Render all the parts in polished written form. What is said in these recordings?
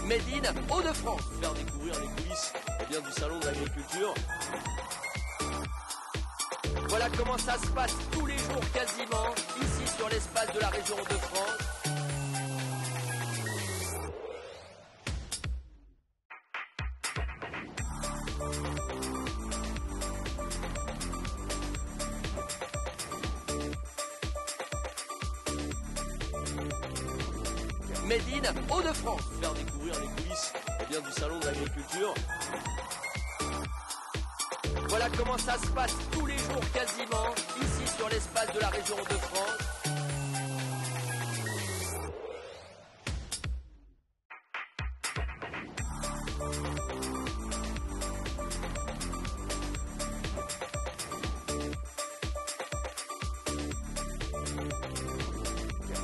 Made in Hauts-de-France. Faire découvrir les coulisses du salon de l'agriculture. Voilà comment ça se passe tous les jours quasiment, ici sur l'espace de la région de France. Made in Hauts-de-France. Faire découvrir les coulisses du salon de l'agriculture. Voilà comment ça se passe tous les jours quasiment, ici sur l'espace de la région de France.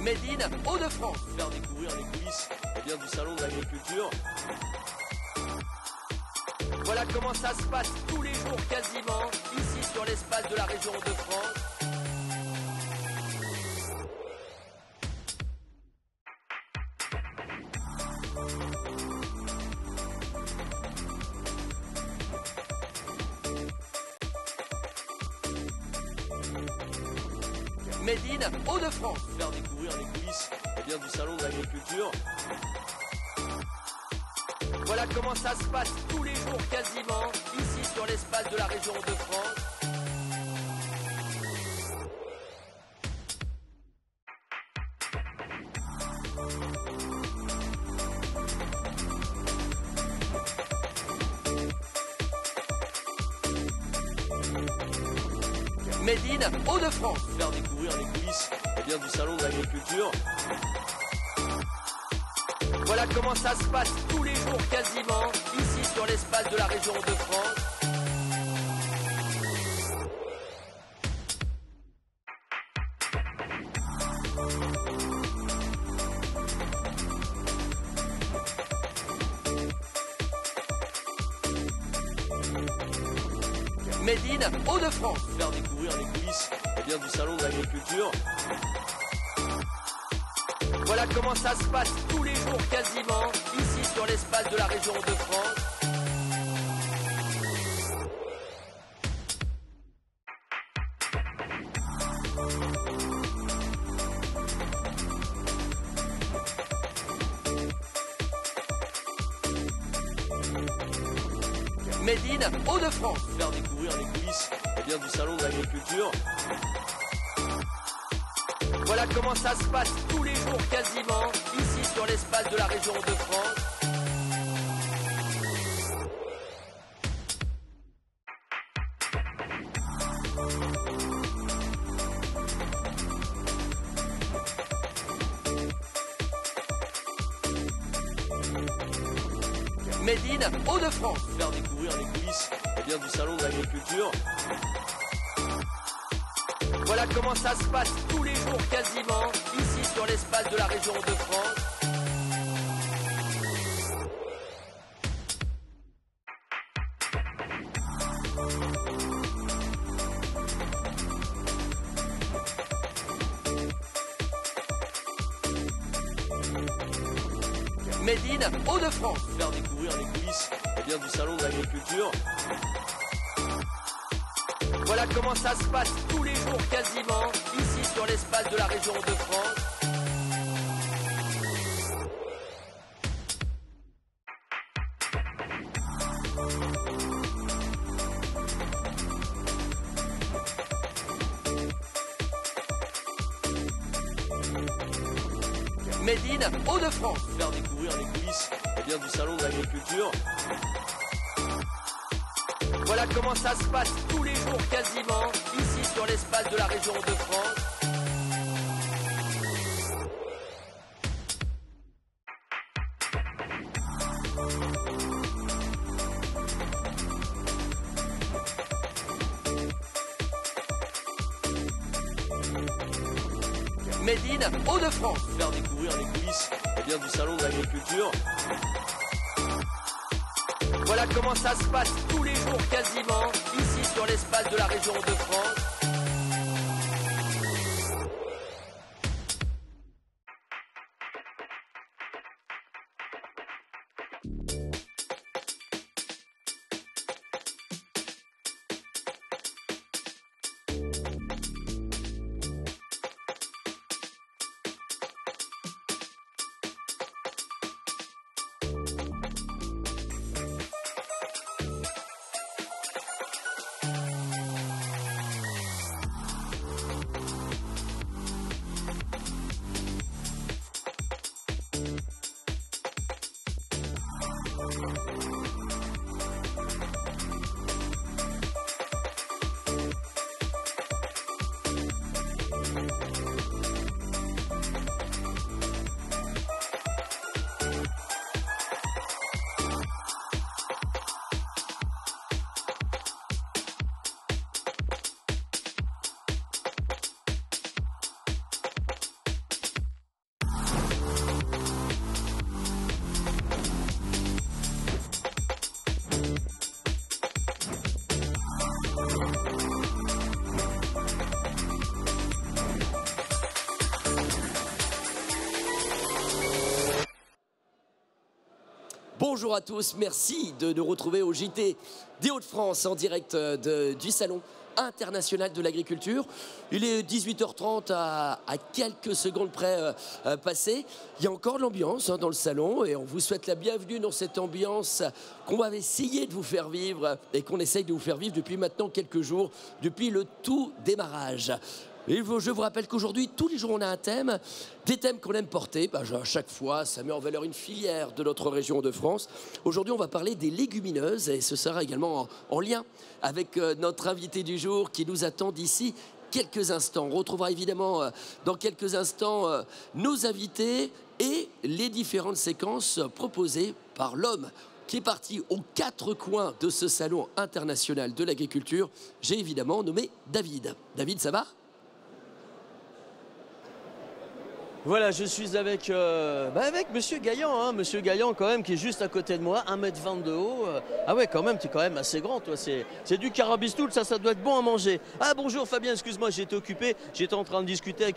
Made in Hauts-de-France. Faire découvrir les coulisses du salon de l'agriculture. Voilà comment ça se passe tous les jours quasiment, ici sur l'espace de la région de France. Made in Hauts-de-France. Faire découvrir les coulisses du salon de l'agriculture. Voilà comment ça se passe tous les jours quasiment, ici sur l'espace de la région de France. Made in Hauts-de-France. Faire découvrir les coulisses du salon de l'agriculture. Voilà comment ça se passe tous les jours quasiment, ici sur l'espace de la région de France. Made in Hauts-de-France. Faire découvrir les coulisses du salon de l'agriculture. Voilà comment ça se passe tous les jours quasiment, ici sur l'espace de la région de France. Made in Hauts-de-France. Faire découvrir les coulisses du salon de l'agriculture. Voilà comment ça se passe tous les jours quasiment, ici sur l'espace de la région de France. Made in Hauts-de-France. Faire découvrir les coulisses du salon de l'agriculture. Voilà comment ça se passe tous les jours quasiment, ici sur l'espace de la région de France. Made in Hauts-de-France. Faire découvrir les coulisses du salon de l'agriculture. Voilà comment ça se passe tous les jours quasiment, ici sur l'espace de la région de France. Made in Hauts-de-France. Faire découvrir les coulisses du salon de l'agriculture. Voilà comment ça se passe tous les jours quasiment, ici sur l'espace de la région de France. Made in Hauts-de-France. Faire découvrir les coulisses du salon de l'agriculture. Voilà comment ça se passe tous les jours quasiment, ici sur les l'espace de la région de France. Bonjour à tous, merci de nous retrouver au JT des Hauts-de-France en direct du Salon international de l'agriculture. Il est 18h30 à quelques secondes près passées. Il y a encore de l'ambiance dans le salon et on vous souhaite la bienvenue dans cette ambiance qu'on va essayer de vous faire vivre et qu'on essaye de vous faire vivre depuis maintenant quelques jours, depuis le tout démarrage. Et je vous rappelle qu'aujourd'hui, tous les jours, on a un thème, des thèmes qu'on aime porter. À chaque fois, ça met en valeur une filière de notre région de France. Aujourd'hui, on va parler des légumineuses et ce sera également en lien avec notre invité du jour qui nous attend d'ici quelques instants. On retrouvera évidemment dans quelques instants nos invités et les différentes séquences proposées par l'homme qui est parti aux quatre coins de ce salon international de l'agriculture. J'ai évidemment nommé David. David, ça va ? Voilà, je suis avec Monsieur Gaillan, hein, Monsieur Gaillan quand même qui est juste à côté de moi, 1,20 m de haut. Ah ouais, quand même, tu es quand même assez grand, toi. C'est du carabistoul, ça doit être bon à manger. Ah bonjour Fabien, excuse-moi, j'étais occupé, j'étais en train de discuter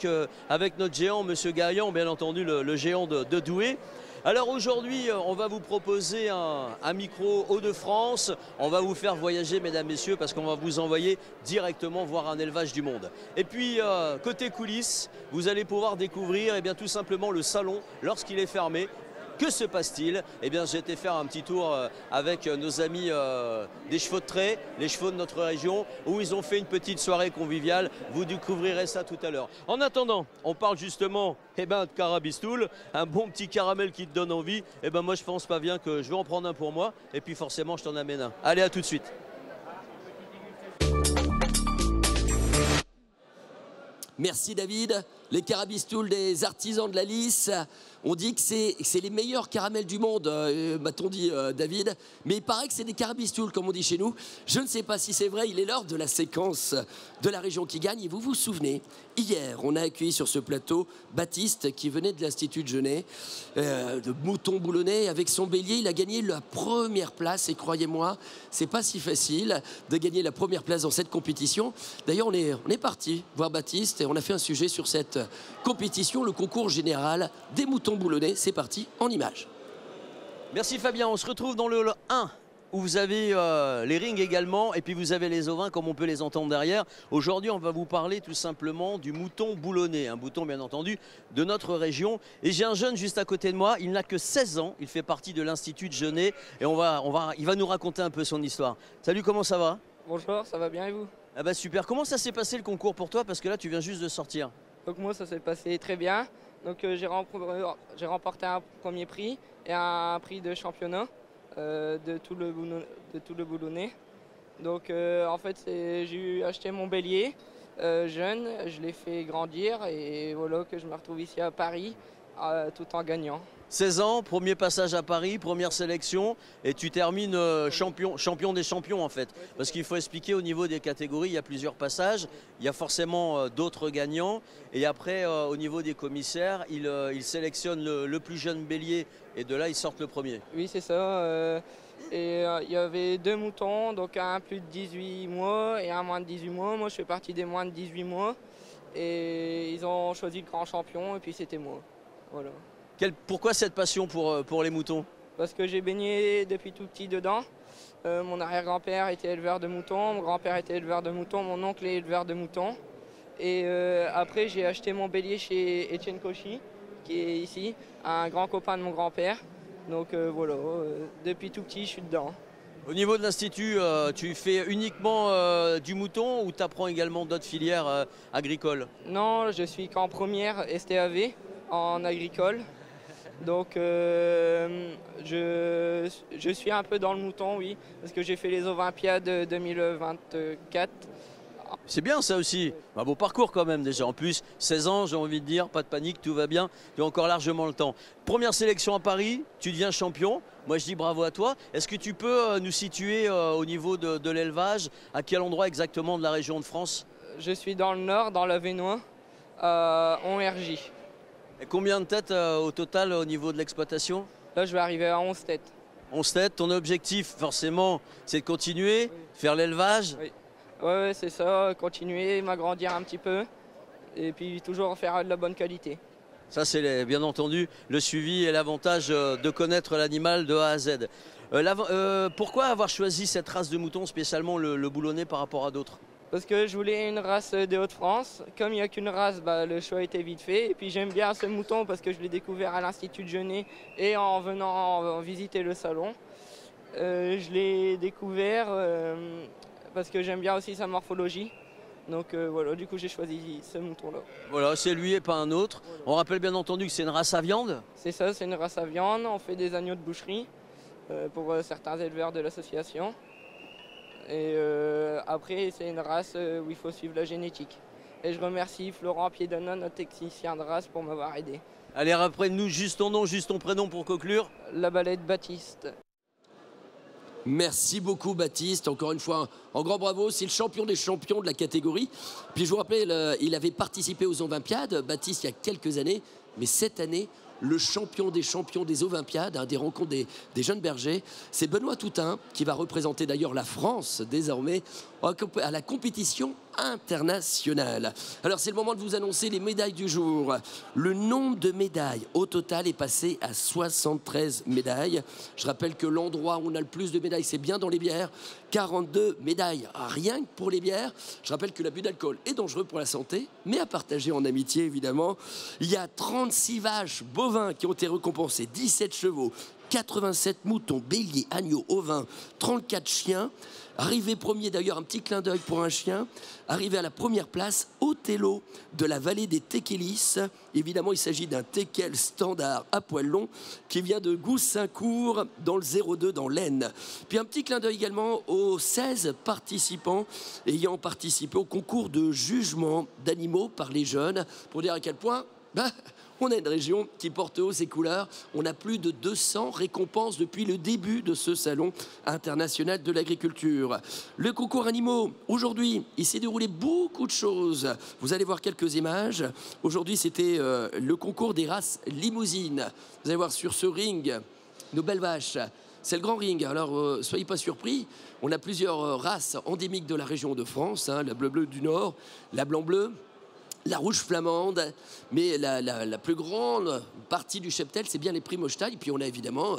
avec notre géant, Monsieur Gaillan, bien entendu le géant de Douai. Alors aujourd'hui, on va vous proposer un micro Hauts-de-France. On va vous faire voyager, mesdames, messieurs, parce qu'on va vous envoyer directement voir un élevage du monde. Et puis, côté coulisses, vous allez pouvoir découvrir tout simplement le salon lorsqu'il est fermé. Que se passe-t-il? Eh bien, j'ai été faire un petit tour avec nos amis des chevaux de trait, les chevaux de notre région, où ils ont fait une petite soirée conviviale. Vous découvrirez ça tout à l'heure. En attendant, on parle justement de carabistoul, un bon petit caramel qui te donne envie. Moi, je pense pas bien que je vais en prendre un pour moi. Et puis forcément, je t'en amène un. Allez, à tout de suite. Merci David. Les carabistouls des artisans de la Lys, on dit que c'est les meilleurs caramels du monde, m'a-t-on dit David. Mais il paraît que c'est des carabistouls comme on dit chez nous. Je ne sais pas si c'est vrai, il est l'heure de la séquence de la région qui gagne. Et vous vous souvenez, hier on a accueilli sur ce plateau Baptiste qui venait de l'Institut de Genêt, de Mouton Boulonnais. Avec son bélier, il a gagné la première place et croyez-moi, c'est pas si facile de gagner la première place dans cette compétition. D'ailleurs on est parti voir Baptiste et on a fait un sujet sur cette compétition, le concours général des moutons boulonnais. C'est parti, en images. Merci Fabien, on se retrouve dans le 1 où vous avez les rings également et puis vous avez les ovins comme on peut les entendre derrière. Aujourd'hui on va vous parler tout simplement du mouton boulonnais, un mouton bien entendu de notre région. Et j'ai un jeune juste à côté de moi, il n'a que 16 ans, il fait partie de l'Institut de Genêt et il va nous raconter un peu son histoire. Salut, comment ça va? Bonjour, ça va bien et vous? Ah bah super, comment ça s'est passé le concours pour toi? Parce que là tu viens juste de sortir. Donc moi ça s'est passé très bien. Donc j'ai remporté un premier prix et un prix de championnat de tout le Boulonnais. Donc en fait j'ai acheté mon bélier jeune, je l'ai fait grandir et voilà que je me retrouve ici à Paris tout en gagnant. 16 ans, premier passage à Paris, première sélection et tu termines champion des champions en fait. Parce qu'il faut expliquer au niveau des catégories, il y a plusieurs passages, il y a forcément d'autres gagnants et après au niveau des commissaires, ils sélectionnent le plus jeune bélier et de là ils sortent le premier. Oui c'est ça, Et il y avait 2 moutons, donc un plus de 18 mois et un moins de 18 mois. Moi, je fais partie des moins de 18 mois. Et ils ont choisi le grand champion et puis c'était moi. Voilà. Pourquoi cette passion pour les moutons? Parce que j'ai baigné depuis tout petit dedans. Mon arrière-grand-père était éleveur de moutons, mon grand-père était éleveur de moutons, mon oncle est éleveur de moutons. Et après, j'ai acheté mon bélier chez Étienne Cauchy, qui est ici, un grand copain de mon grand-père. Donc voilà, depuis tout petit, je suis dedans. Au niveau de l'Institut, tu fais uniquement du mouton ou tu apprends également d'autres filières agricoles? Non, je suis qu'en première STAV, en agricole. Donc je suis un peu dans le mouton, oui, parce que j'ai fait les Olympiades 2024. C'est bien ça aussi, un beau parcours quand même déjà. En plus, 16 ans, j'ai envie de dire, pas de panique, tout va bien, tu as encore largement le temps. Première sélection à Paris, tu deviens champion, moi je dis bravo à toi. Est-ce que tu peux nous situer au niveau de l'élevage, à quel endroit exactement de la région de France? Je suis dans le nord, dans l'Avesnois, en RJ. Et combien de têtes au total au niveau de l'exploitation? Là je vais arriver à 11 têtes. 11 têtes, ton objectif forcément c'est de continuer, faire l'élevage? Oui. Ouais, c'est ça, continuer, m'agrandir un petit peu et puis toujours faire de la bonne qualité. Ça, c'est bien entendu le suivi et l'avantage de connaître l'animal de A à Z. Pourquoi avoir choisi cette race de mouton, spécialement le boulonnais par rapport à d'autres? Parce que je voulais une race des Hauts-de-France. Comme il n'y a qu'une race, le choix était vite fait. Et puis j'aime bien ce mouton parce que je l'ai découvert à l'Institut de Genêt et en venant visiter le salon. Je l'ai découvert parce que j'aime bien aussi sa morphologie. Donc voilà, du coup j'ai choisi ce mouton-là. Voilà, c'est lui et pas un autre. Voilà. On rappelle bien entendu que c'est une race à viande. C'est ça, c'est une race à viande. On fait des agneaux de boucherie pour certains éleveurs de l'association. Et après, c'est une race où il faut suivre la génétique. Et je remercie Florent Piedona, notre technicien de race, pour m'avoir aidé. Allez, rappelle-nous juste ton nom, juste ton prénom pour conclure. Labalette Baptiste. Merci beaucoup Baptiste, encore une fois un grand bravo, c'est le champion des champions de la catégorie. Puis je vous rappelle, il avait participé aux Olympiades, Baptiste, il y a quelques années, mais cette année, le champion des Olympiades, des rencontres des jeunes bergers, c'est Benoît Toutain qui va représenter d'ailleurs la France désormais à la compétition internationale. Alors c'est le moment de vous annoncer les médailles du jour. Le nombre de médailles au total est passé à 73 médailles. Je rappelle que l'endroit où on a le plus de médailles, c'est bien dans les bières. 42 médailles, rien que pour les bières. Je rappelle que l'abus d'alcool est dangereux pour la santé, mais à partager en amitié évidemment. Il y a 36 vaches, bovins qui ont été récompensés, 17 chevaux, 87 moutons, béliers, agneaux, ovins, 34 chiens. Arrivé premier, d'ailleurs, un petit clin d'œil pour un chien. Arrivé à la première place, Othello de la vallée des Tekelis. Évidemment, il s'agit d'un teckel standard à poil long qui vient de Goussaincourt dans le 02 dans l'Aisne. Puis un petit clin d'œil également aux 16 participants ayant participé au concours de jugement d'animaux par les jeunes pour dire à quel point... on a une région qui porte haut ses couleurs. On a plus de 200 récompenses depuis le début de ce salon international de l'agriculture. Le concours animaux, aujourd'hui, il s'est déroulé beaucoup de choses. Vous allez voir quelques images. Aujourd'hui, c'était le concours des races limousines. Vous allez voir sur ce ring, nos belles vaches. C'est le grand ring, alors soyez pas surpris. On a plusieurs races endémiques de la région de France, la bleu-bleu du Nord, la blanc-bleu, la rouge flamande, mais la plus grande partie du cheptel, c'est bien les Primostal. Et puis on a évidemment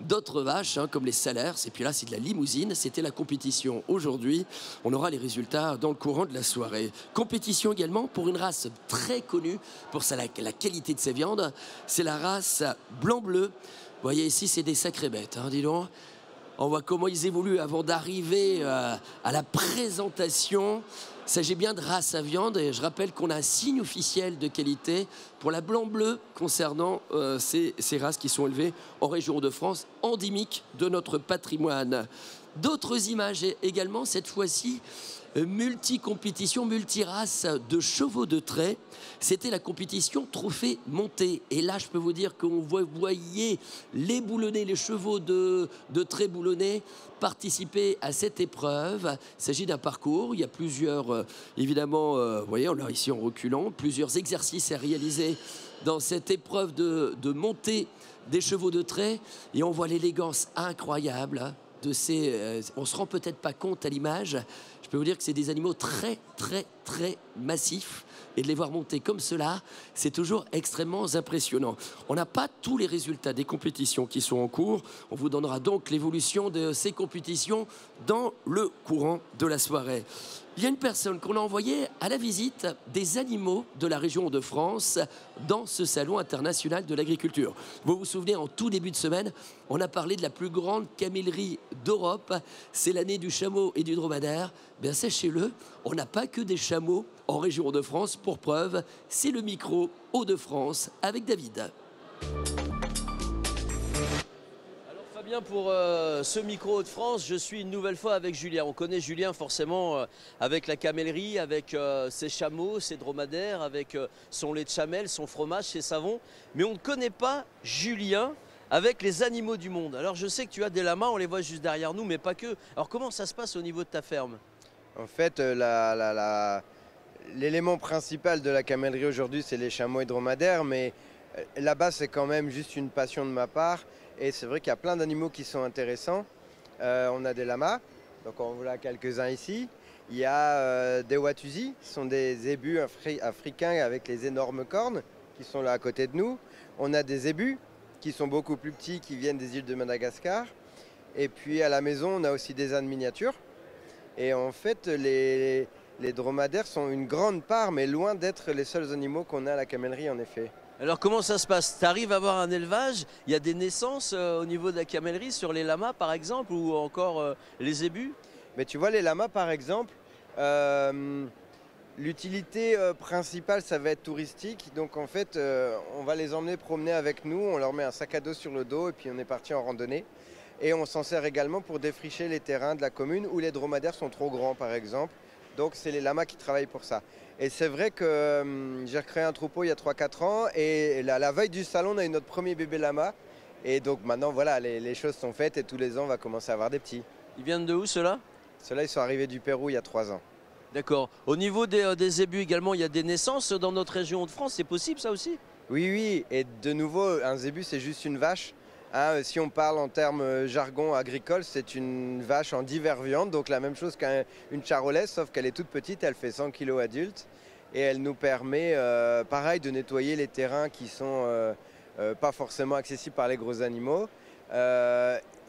d'autres vaches, comme les Salers. Et puis là, c'est de la limousine. C'était la compétition aujourd'hui. On aura les résultats dans le courant de la soirée. Compétition également pour une race très connue pour la qualité de ses viandes. C'est la race blanc-bleu. Vous voyez ici, c'est des sacrées bêtes, dis donc. On voit comment ils évoluent avant d'arriver à la présentation. Il s'agit bien de race à viande et je rappelle qu'on a un signe officiel de qualité pour la blanc-bleu concernant ces races qui sont élevées en région de France, endémiques de notre patrimoine. D'autres images également, cette fois-ci, multi-compétition, multi-race de chevaux de trait. C'était la compétition Trophée Monté. Et là, je peux vous dire qu'on voyait les boulonnais, les chevaux de trait boulonnais participer à cette épreuve. Il s'agit d'un parcours. Il y a plusieurs, évidemment, vous voyez, on l'a ici en reculant, plusieurs exercices à réaliser dans cette épreuve de montée des chevaux de trait. Et on voit l'élégance incroyable de ces... on ne se rend peut-être pas compte à l'image. Je peux vous dire que c'est des animaux très, très, très massifs. Et de les voir monter comme cela, c'est toujours extrêmement impressionnant. On n'a pas tous les résultats des compétitions qui sont en cours. On vous donnera donc l'évolution de ces compétitions dans le courant de la soirée. Il y a une personne qu'on a envoyée à la visite des animaux de la région de France dans ce salon international de l'agriculture. Vous vous souvenez, en tout début de semaine, on a parlé de la plus grande camélerie d'Europe. C'est l'année du chameau et du dromadaire. Bien, sachez-le, on n'a pas que des chameaux en région de France. Pour preuve, c'est le micro Hauts-de-France avec David. Fabien, pour ce micro de France, je suis une nouvelle fois avec Julien. On connaît Julien forcément avec la camellerie, avec ses chameaux, ses dromadaires, avec son lait de chamelle, son fromage, ses savons. Mais on ne connaît pas Julien avec les animaux du monde. Alors je sais que tu as des lamas, on les voit juste derrière nous, mais pas que. Alors comment ça se passe au niveau de ta ferme? En fait, l'élément principal de la camellerie aujourd'hui, c'est les chameaux et dromadaires, mais là-bas, c'est quand même juste une passion de ma part. Et c'est vrai qu'il y a plein d'animaux qui sont intéressants. On a des lamas, donc on voit quelques-uns ici. Il y a des watusi, ce sont des zébus africains avec les énormes cornes qui sont là à côté de nous. On a des zébus qui sont beaucoup plus petits, qui viennent des îles de Madagascar. Et puis à la maison, on a aussi des ânes miniatures. Et en fait, les dromadaires sont une grande part, mais loin d'être les seuls animaux qu'on a à la camellerie en effet. Alors comment ça se passe? Tu arrives à avoir un élevage? Il y a des naissances au niveau de la camellerie sur les lamas par exemple, ou encore les zébus? Mais tu vois, les lamas par exemple, l'utilité principale, ça va être touristique. Donc en fait, on va les emmener promener avec nous, on leur met un sac à dos sur le dos et puis on est parti en randonnée. Et on s'en sert également pour défricher les terrains de la commune où les dromadaires sont trop grands par exemple. Donc c'est les lamas qui travaillent pour ça. Et c'est vrai que j'ai recréé un troupeau il y a 3-4 ans et la veille du salon, on a eu notre premier bébé lama. Et donc maintenant, voilà, les choses sont faites et tous les ans, on va commencer à avoir des petits. Ils viennent de où ceux-là? Ceux-là, ils sont arrivés du Pérou il y a 3 ans. D'accord. Au niveau des zébus également, il y a des naissances dans notre région de France, c'est possible ça aussi? Oui, oui. Et de nouveau, un zébu, c'est juste une vache. Hein, si on parle en termes jargon agricole, c'est une vache en divers viande, donc la même chose qu'une charolaise, sauf qu'elle est toute petite, elle fait 100 kg adulte. Et elle nous permet, pareil, de nettoyer les terrains qui sont pas forcément accessibles par les gros animaux.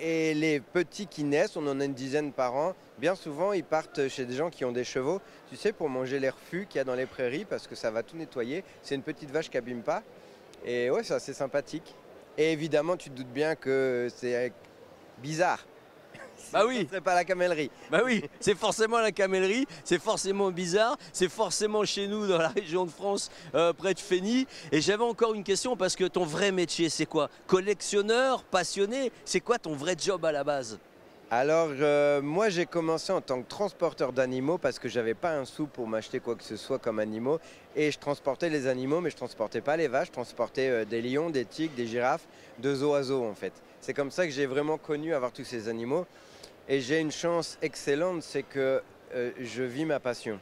Et les petits qui naissent, on en a une dizaine par an, bien souvent ils partent chez des gens qui ont des chevaux, tu sais, pour manger les refus qu'il y a dans les prairies, parce que ça va tout nettoyer. C'est une petite vache qui n'abîme pas. Et ouais, c'est assez sympathique. Et évidemment, tu te doutes bien que c'est bizarre. Bah oui. Ce serait pas la camellerie. Bah oui, c'est forcément la camellerie, c'est forcément bizarre, c'est forcément chez nous dans la région de France, près de Fény. Et j'avais encore une question parce que ton vrai métier, c'est quoi? Collectionneur, passionné, c'est quoi ton vrai job à la base? Alors, moi, j'ai commencé en tant que transporteur d'animaux parce que j'avais pas un sou pour m'acheter quoi que ce soit comme animaux. Et je transportais les animaux, mais je transportais pas les vaches, je transportais des lions, des tigres, des girafes, de zoo à zoo en fait. C'est comme ça que j'ai vraiment connu avoir tous ces animaux. Et j'ai une chance excellente, c'est que je vis ma passion.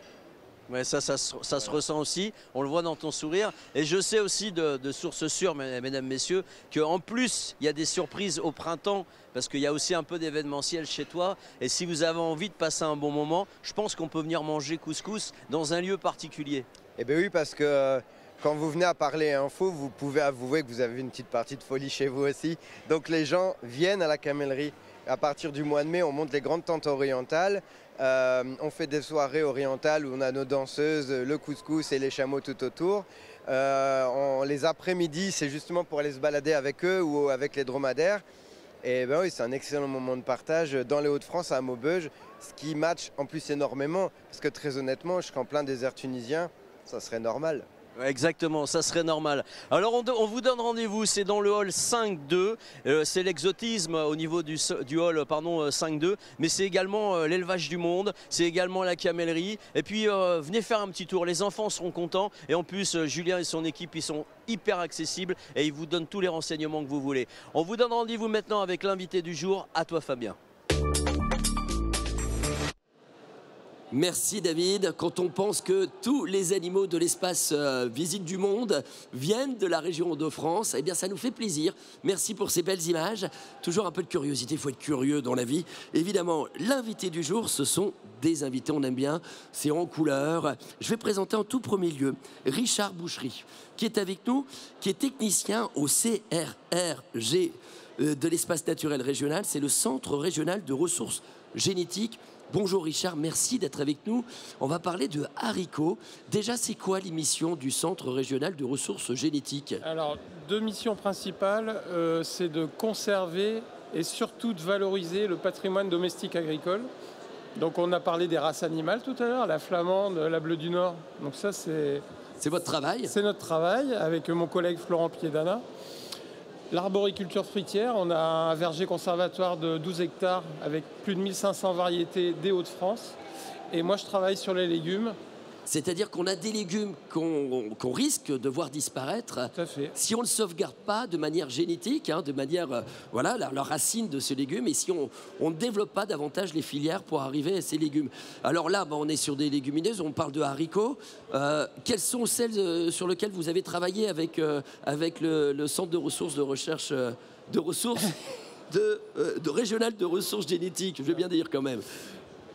Ouais, ça se ressent aussi, on le voit dans ton sourire. Et je sais aussi de sources sûres, mesdames, messieurs, qu'en plus, il y a des surprises au printemps, parce qu'il y a aussi un peu d'événementiel chez toi. Et si vous avez envie de passer un bon moment, je pense qu'on peut venir manger couscous dans un lieu particulier. Eh bien oui, parce que quand vous venez à parler info, vous pouvez avouer que vous avez une petite partie de folie chez vous aussi. Donc les gens viennent à la camellerie. À partir du mois de mai, on monte les grandes tentes orientales. On fait des soirées orientales où on a nos danseuses, le couscous et les chameaux tout autour. Les après-midi, c'est justement pour aller se balader avec eux ou avec les dromadaires. Et ben oui, c'est un excellent moment de partage dans les Hauts-de-France, à Maubeuge, ce qui match en plus énormément. Parce que très honnêtement, je serais en plein désert tunisien, ça serait normal. Ouais, exactement, ça serait normal. Alors on vous donne rendez-vous, c'est dans le hall 5-2, c'est l'exotisme au niveau du hall 5-2, mais c'est également l'élevage du monde, c'est également la camellerie, et puis venez faire un petit tour, les enfants seront contents, et en plus Julien et son équipe, ils sont hyper accessibles, et ils vous donnent tous les renseignements que vous voulez. On vous donne rendez-vous maintenant avec l'invité du jour, à toi Fabien. Merci David. Quand on pense que tous les animaux de l'espace Visite du Monde viennent de la région de France, eh bien ça nous fait plaisir. Merci pour ces belles images. Toujours un peu de curiosité, il faut être curieux dans la vie. Évidemment, l'invité du jour, ce sont des invités, on aime bien, c'est en couleur. Je vais présenter en tout premier lieu Richard Boucherie, qui est avec nous, qui est technicien au CRRG de l'espace naturel régional. C'est le Centre régional de ressources génétiques. Bonjour Richard, merci d'être avec nous. On va parler de haricots. Déjà, c'est quoi l'émission du Centre régional de ressources génétiques? Alors, deux missions principales, c'est de conserver et surtout de valoriser le patrimoine domestique agricole. Donc on a parlé des races animales tout à l'heure, la flamande, la bleue du Nord. Donc ça, c'est votre travail? C'est notre travail avec mon collègue Florent Piedana. L'arboriculture fruitière, on a un verger conservatoire de 12 hectares avec plus de 1500 variétés des Hauts-de-France. Et moi, je travaille sur les légumes. C'est-à-dire qu'on a des légumes qu'on risque de voir disparaître si on ne le sauvegarde pas de manière génétique, de manière, voilà, la racine de ces légumes, et si on ne développe pas davantage les filières pour arriver à ces légumes. Alors là, on est sur des légumineuses, on parle de haricots. Quelles sont celles sur lesquelles vous avez travaillé avec le Centre de ressources de recherche de ressources de régional de ressources génétiques, je veux bien dire quand même.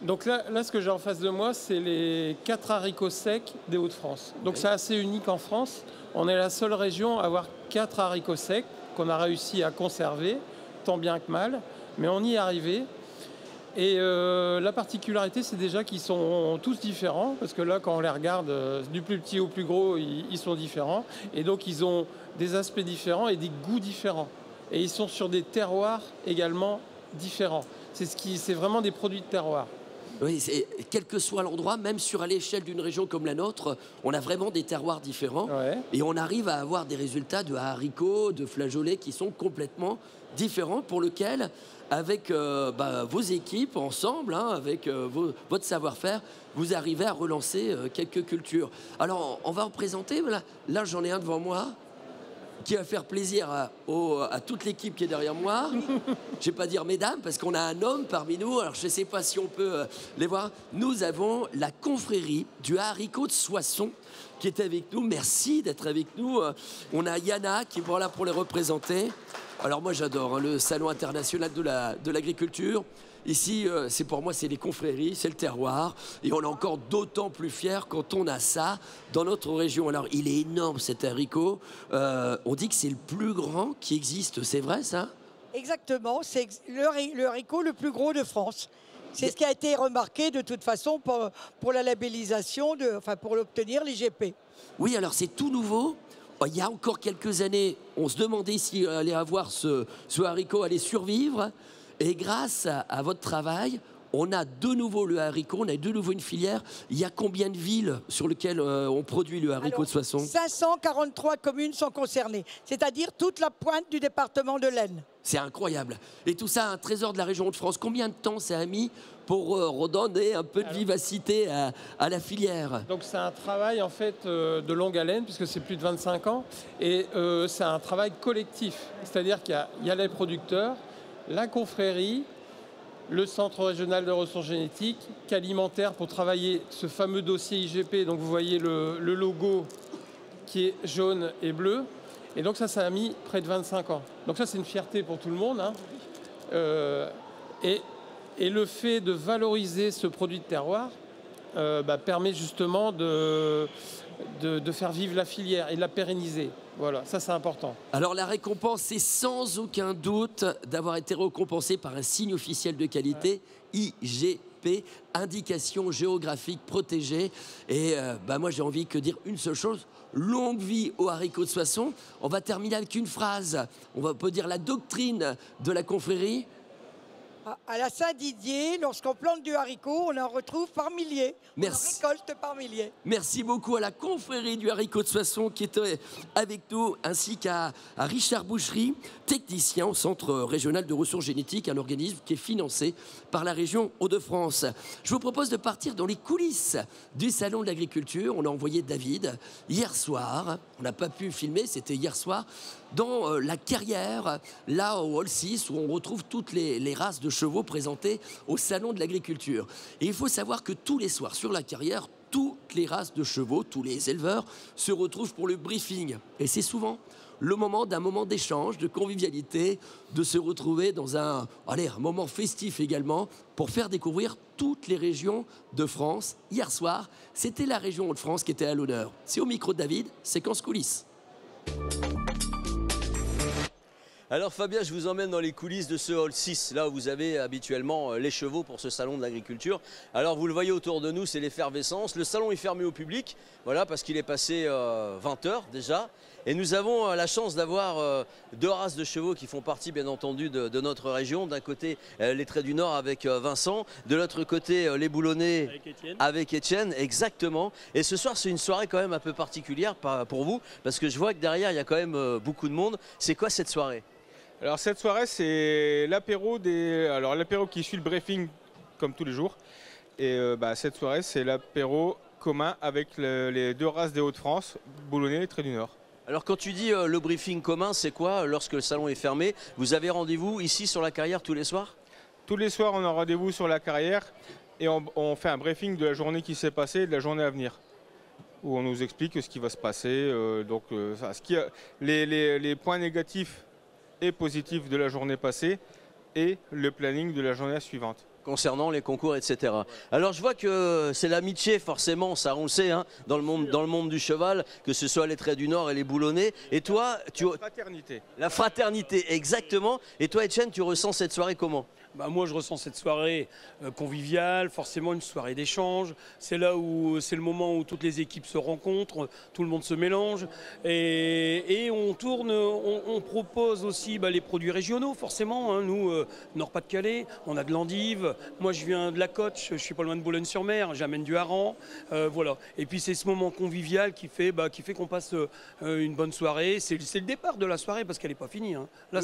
Donc là, ce que j'ai en face de moi, c'est les 4 haricots secs des Hauts-de-France. Donc c'est assez unique en France. On est la seule région à avoir 4 haricots secs qu'on a réussi à conserver, tant bien que mal. Mais on y est arrivé. Et la particularité, c'est déjà qu'ils sont tous différents. Parce que là, quand on les regarde, du plus petit au plus gros, ils sont différents. Et donc, ils ont des aspects différents et des goûts différents. Et ils sont sur des terroirs également différents. C'est vraiment des produits de terroir. Oui, quel que soit l'endroit, même sur à l'échelle d'une région comme la nôtre, on a vraiment des terroirs différents. Ouais. Et on arrive à avoir des résultats de haricots, de flageolets qui sont complètement différents, pour lequel, avec vos équipes ensemble, avec votre savoir-faire, vous arrivez à relancer quelques cultures. Alors, on va en présenter. Là j'en ai un devant moi, qui va faire plaisir à toute l'équipe qui est derrière moi. Je ne vais pas dire mesdames, parce qu'on a un homme parmi nous. Alors, je ne sais pas si on peut les voir. Nous avons la confrérie du haricot de Soissons qui est avec nous. Merci d'être avec nous. On a Yana qui est voilà pour les représenter. Alors, moi, j'adore le Salon international de l'agriculture. Ici, c'est pour moi, c'est les confréries, c'est le terroir. Et on est encore d'autant plus fiers quand on a ça dans notre région. Alors, il est énorme, cet haricot. On dit que c'est le plus grand qui existe. C'est vrai, ça? Exactement. C'est le haricot le plus gros de France. C'est ce qui a été remarqué, de toute façon, pour la labellisation, pour l'obtenir, l'IGP. Oui, alors c'est tout nouveau. Il y a encore quelques années, on se demandait si allait avoir ce haricot allait survivre. Et grâce à votre travail, on a de nouveau le haricot, on a de nouveau une filière. Il y a combien de villes sur lesquelles on produit le haricot de Soissons? 543 communes sont concernées, c'est-à-dire toute la pointe du département de l'Aisne. C'est incroyable. Et tout ça, un trésor de la région de France. Combien de temps ça a mis pour redonner un peu de vivacité à la filière? Donc c'est un travail en fait de longue haleine, puisque c'est plus de 25 ans. Et c'est un travail collectif. C'est-à-dire qu'il y a les producteurs, la confrérie, le Centre régional de ressources génétiques, qu'alimentaire pour travailler ce fameux dossier IGP. Donc vous voyez le logo qui est jaune et bleu. Et donc ça a mis près de 25 ans. Donc ça, c'est une fierté pour tout le monde. Et le fait de valoriser ce produit de terroir permet justement de faire vivre la filière et de la pérenniser. Voilà, ça c'est important. Alors la récompense, c'est sans aucun doute d'avoir été récompensé par un signe officiel de qualité, IGP, indication géographique protégée. Et moi j'ai envie de dire une seule chose, longue vie aux haricots de Soissons. On va terminer avec une phrase, on peut dire la doctrine de la confrérie. À la Saint-Didier, lorsqu'on plante du haricot, on en retrouve par milliers. Merci. On en récolte par milliers. Merci beaucoup à la confrérie du haricot de Soissons qui était avec nous, ainsi qu'à Richard Boucherie, technicien au Centre régional de ressources génétiques, un organisme qui est financé par la région Hauts-de-France. Je vous propose de partir dans les coulisses du Salon de l'Agriculture. On a envoyé David hier soir. On n'a pas pu filmer, c'était hier soir, dans la carrière, là au Hall 6, où on retrouve toutes les races de chevaux présentées au Salon de l'Agriculture. Et il faut savoir que tous les soirs, sur la carrière, toutes les races de chevaux, tous les éleveurs se retrouvent pour le briefing. Et c'est souvent le moment d'un moment d'échange, de convivialité, de se retrouver dans un moment festif également, pour faire découvrir toutes les régions de France. Hier soir, c'était la région Hauts-de-France qui était à l'honneur. C'est au micro de David, séquence coulisses. Alors Fabien, je vous emmène dans les coulisses de ce hall 6, là où vous avez habituellement les chevaux pour ce salon de l'agriculture. Alors vous le voyez autour de nous, c'est l'effervescence. Le salon est fermé au public, voilà, parce qu'il est passé 20 h déjà. Et nous avons la chance d'avoir deux races de chevaux qui font partie bien entendu de notre région. D'un côté les Traits du Nord avec Vincent, de l'autre côté les Boulonnais avec Étienne, exactement. Et ce soir c'est une soirée quand même un peu particulière pour vous, parce que je vois que derrière il y a quand même beaucoup de monde. C'est quoi cette soirée ? Alors cette soirée, c'est l'apéro qui suit le briefing comme tous les jours. Et cette soirée, c'est l'apéro commun avec les deux races des Hauts-de-France, Boulonnais et Traits du Nord. Alors quand tu dis le briefing commun, c'est quoi? Lorsque le salon est fermé, vous avez rendez-vous ici sur la carrière tous les soirs? Tous les soirs, on a rendez-vous sur la carrière et on fait un briefing de la journée qui s'est passée et de la journée à venir, où on nous explique ce qui va se passer, les points négatifs et positif de la journée passée et le planning de la journée suivante. Concernant les concours, etc. Alors je vois que c'est l'amitié forcément, ça on le sait, hein, dans le monde du cheval, que ce soit les Traits du Nord et les Boulonnais. Et toi, la fraternité. La fraternité, exactement. Et toi, Étienne, tu ressens cette soirée comment? Moi, je ressens cette soirée conviviale, forcément une soirée d'échange. C'est là où c'est le moment où toutes les équipes se rencontrent, tout le monde se mélange. Et on tourne, on propose aussi les produits régionaux, forcément. Hein. Nous, Nord-Pas-de-Calais, on a de l'endive. Moi, je viens de la Côte, je suis pas loin de Boulogne-sur-Mer, j'amène du hareng. Voilà. Et puis, c'est ce moment convivial qui fait qu'on passe une bonne soirée. C'est le départ de la soirée parce qu'elle n'est pas finie. Hein. Là,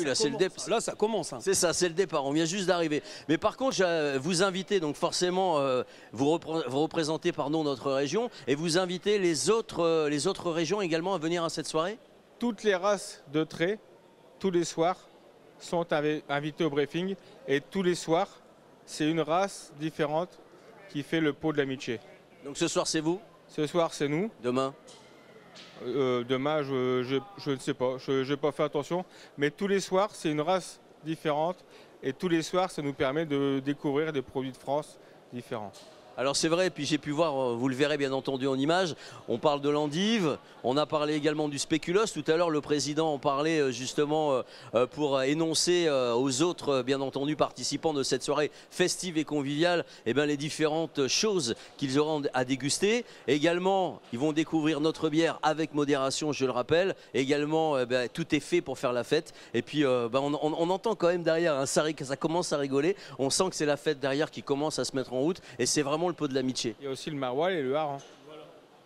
ça commence. Hein. C'est ça, c'est le départ. On vient juste d'arriver. Mais par contre, vous invitez, donc forcément, vous représentez notre région, et vous invitez les autres régions également à venir à cette soirée? Toutes les races de traits, tous les soirs, sont invitées au briefing, et tous les soirs, c'est une race différente qui fait le pot de l'amitié. Donc ce soir, c'est vous? Ce soir, c'est nous. Demain? Demain, je ne sais pas, je n'ai pas fait attention, mais tous les soirs, c'est une race différente. Et tous les soirs, ça nous permet de découvrir des produits de France différents. Alors c'est vrai, puis j'ai pu voir, vous le verrez bien entendu en image, on parle de l'endive, on a parlé également du spéculoos. Tout à l'heure, le président en parlait justement pour énoncer aux autres, bien entendu, participants de cette soirée festive et conviviale, les différentes choses qu'ils auront à déguster. Également, ils vont découvrir notre bière avec modération, je le rappelle. Également, tout est fait pour faire la fête. Et puis, on entend quand même derrière, hein, ça commence à rigoler. On sent que c'est la fête derrière qui commence à se mettre en route. Et c'est vraiment le pot de l'amitié. Il y a aussi le maroilles et le hareng.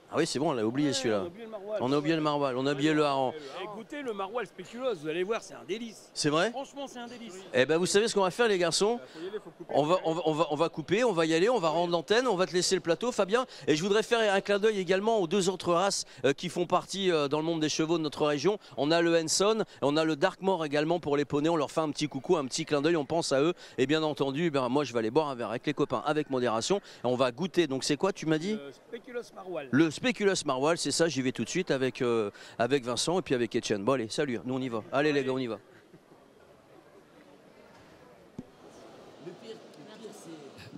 Ah oui, c'est bon, on a oublié celui-là. On a oublié le maroilles, on a oublié le hareng. Écoutez, le maroilles spéculoos, vous allez voir, c'est un délice. C'est vrai? Franchement, c'est un délice. Vous savez ce qu'on va faire, les garçons? On va couper, on va y aller, on va rendre l'antenne, on va te laisser le plateau, Fabien. Et je voudrais faire un clin d'œil également aux deux autres races qui font partie dans le monde des chevaux de notre région. On a le Henson, on a le Darkmoor également pour les poneys. On leur fait un petit coucou, un petit clin d'œil, on pense à eux. Et bien entendu, moi je vais aller boire un verre avec les copains, avec modération. Et on va goûter. Donc c'est quoi, tu m'as dit? Le spéculoos maroilles. Le spéculoos maroilles, c'est ça, j'y vais tout de suite avec Vincent et puis avec Étienne. Bon allez, salut, nous on y va. Allez les gars, on y va.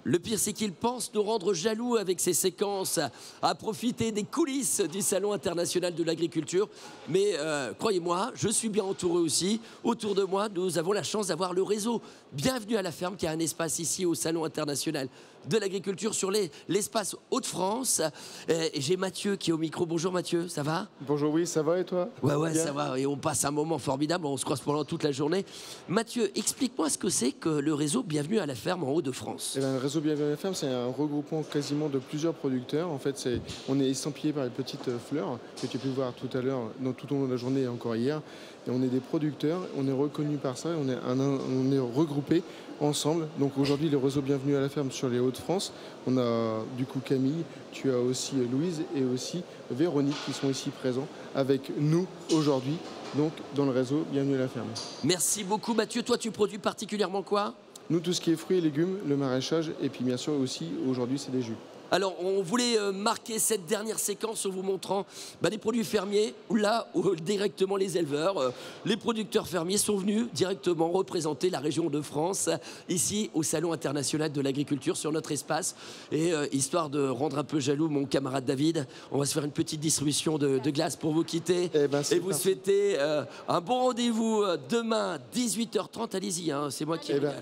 Le pire, c'est qu'il pense nous rendre jaloux avec ses séquences, à profiter des coulisses du Salon international de l'agriculture. Mais croyez-moi, je suis bien entouré aussi. Autour de moi, nous avons la chance d'avoir le réseau Bienvenue à la ferme, qui a un espace ici au Salon international de l'agriculture sur l'espace Hauts-de-France. Et j'ai Mathieu qui est au micro. Bonjour Mathieu, ça va? Bonjour, oui, ça va et toi? Ouais, ça va. Et on passe un moment formidable, on se croise pendant toute la journée. Mathieu, explique-moi ce que c'est que le réseau Bienvenue à la ferme en Hauts-de-France. Eh ben, le réseau Bienvenue à la ferme, c'est un regroupement quasiment de plusieurs producteurs. En fait, on est estampillé par les petites fleurs que tu as pu voir tout à l'heure, tout au long de la journée et encore hier. Et on est des producteurs, on est reconnus par ça, on est regroupés ensemble. Donc aujourd'hui, le réseau Bienvenue à la ferme sur les Hauts-de-France. On a du coup Camille, tu as aussi Louise et aussi Véronique qui sont ici présents avec nous aujourd'hui, donc dans le réseau Bienvenue à la ferme. Merci beaucoup Mathieu. Toi, tu produis particulièrement quoi? Nous, tout ce qui est fruits et légumes, le maraîchage et puis bien sûr aussi aujourd'hui, c'est des jus. Alors, on voulait marquer cette dernière séquence en vous montrant des produits fermiers, là où directement les éleveurs, les producteurs fermiers sont venus directement représenter la région de France, ici au Salon international de l'agriculture sur notre espace. Et histoire de rendre un peu jaloux mon camarade David, on va se faire une petite distribution de glace pour vous quitter. Et vous souhaiter un bon rendez-vous demain, 18h30, allez-y, hein, c'est moi qui ai là.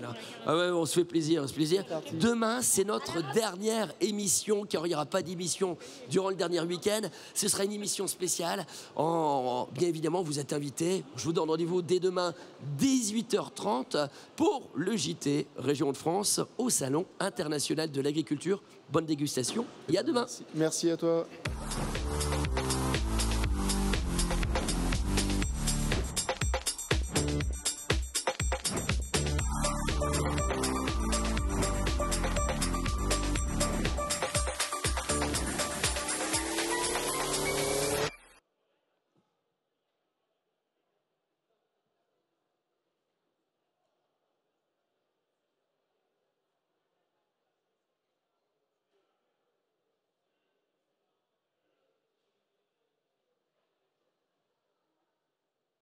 Ah ouais, on se fait plaisir, Demain, c'est notre dernière émission, car il n'y aura pas d'émission durant le dernier week-end. Ce sera une émission spéciale. Bien évidemment, vous êtes invités. Je vous donne rendez-vous dès demain, 18h30, pour le JT Région de France au Salon international de l'agriculture. Bonne dégustation et à demain. Merci à toi.